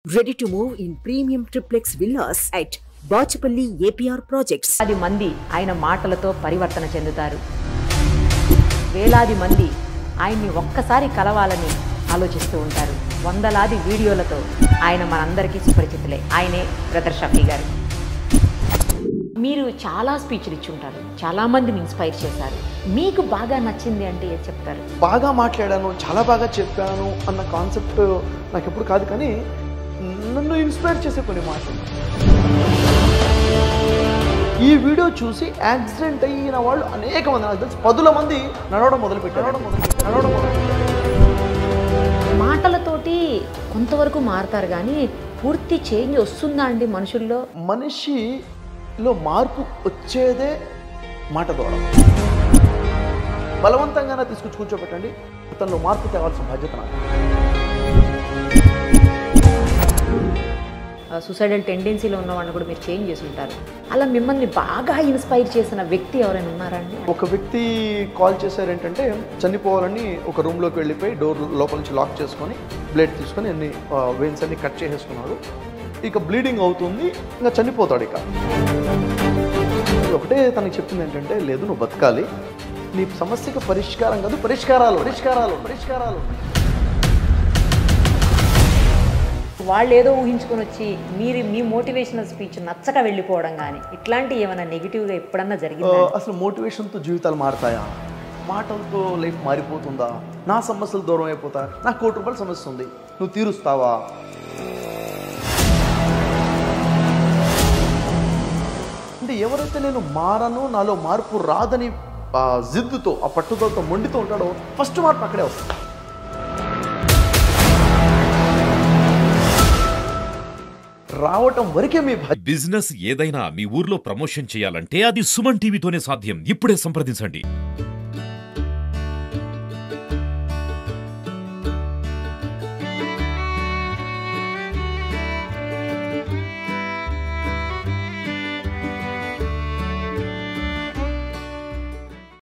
Ready to move in premium triplex villas at Bachapalli APR projects. వేలాది మంది ఆయన మాటలతో పరివర్తన చెందుతారు. వేలాది మంది ఆయన్ని ఒక్కసారి కలవాలని ఆలోచిస్తూ ఉంటారు. వందలాది వీడియోలతో ఆయన మనందరికీ సుపరిచితులే. ఆయనే బ్రదర్ షఫీ గారు. మీరు చాలా స్పీచ్లు ఇచ్చి ఉంటారు, చాలా మందిని ఇన్స్పైర్ చేశారు. మీకు బాగా నచ్చింది అంటే ఏం చెప్తారు? బాగా మాట్లాడాను, చాలా బాగా చెప్పాను అన్న కాన్సెప్ట్ నాకు ఎప్పుడు కాదు, కానీ నన్ను ఇన్స్పైర్ చేసే కొన్ని మాటలు. ఈ వీడియో చూసి యాక్సిడెంట్ అయిన వాళ్ళు అనేక మంది, నాకు తెలిసి 10 మంది నడవడం మొదలుపెట్టారు. మాటలతోటి కొంతవరకు మారుతారు, కానీ పూర్తి చేంజ్ వస్తుందా అండి మనుషుల్లో? మనిషిలో మార్పు వచ్చేదే మాట ద్వారా. బలవంతంగానే తీసుకొచ్చి కూర్చోబెట్టండి, తనలో మార్పు తేవాల్సిన బాధ్యత నాకు. సూసైడల్ టెండెన్సీలో ఉన్న వాళ్ళని కూడా మీరు చేంజ్ చేసి ఉంటారు. అలా మిమ్మల్ని బాగా ఇన్స్పైర్ చేసిన వ్యక్తి ఎవరైనా ఉన్నారండి? ఒక వ్యక్తి కాల్ చేశారు, ఏంటంటే చనిపోవాలని ఒక రూమ్లోకి వెళ్ళిపోయి డోర్ లోపల నుంచి లాక్ చేసుకొని బ్లేడ్ తీసుకొని అన్ని వెయిన్స్ అన్ని కట్ చేసేసుకున్నాడు. ఇక బ్లీడింగ్ అవుతుంది, ఇంకా చనిపోతాడు. ఇక ఒకటే తనకి చెప్పింది ఏంటంటే, లేదు నువ్వు బతకాలి, నీ సమస్యకు పరిష్కారం కాదు పరిష్కారాలు పరిష్కారాలు పరిష్కారాలు. వాళ్ళు ఏదో ఊహించుకొని వచ్చి మీ మోటివేషనల్ స్పీచ్ నచ్చక వెళ్ళిపోవడం కానీ ఇట్లాంటివి ఏమైనా నెగిటివ్గా ఎప్పుడన్నా జరిగిందా? అసలు మోటివేషన్తో జీవితాలు మారుతాయా? మాటలతో లైఫ్ మారిపోతుందా? నా సమస్యలు దూరం అయిపోతా, నాకు ₹1,00,000 సమస్య ఉంది, నువ్వు తీరుస్తావా? అంటే ఎవరైతే నేను మారను, నాలో మార్పు రాదని జిద్దుతో, ఆ పట్టుదలతో, మొండితో ఉంటాడో ఫస్ట్ మార్పు అక్కడే వస్తుంది. రావటం వరకే మీ బిజినెస్ ఏదైనా మీ ఊర్లో ప్రమోషన్ చేయాలంటే అది సుమన్ టీవీతోనే సాధ్యం. ఇప్పుడే సంప్రదించండి.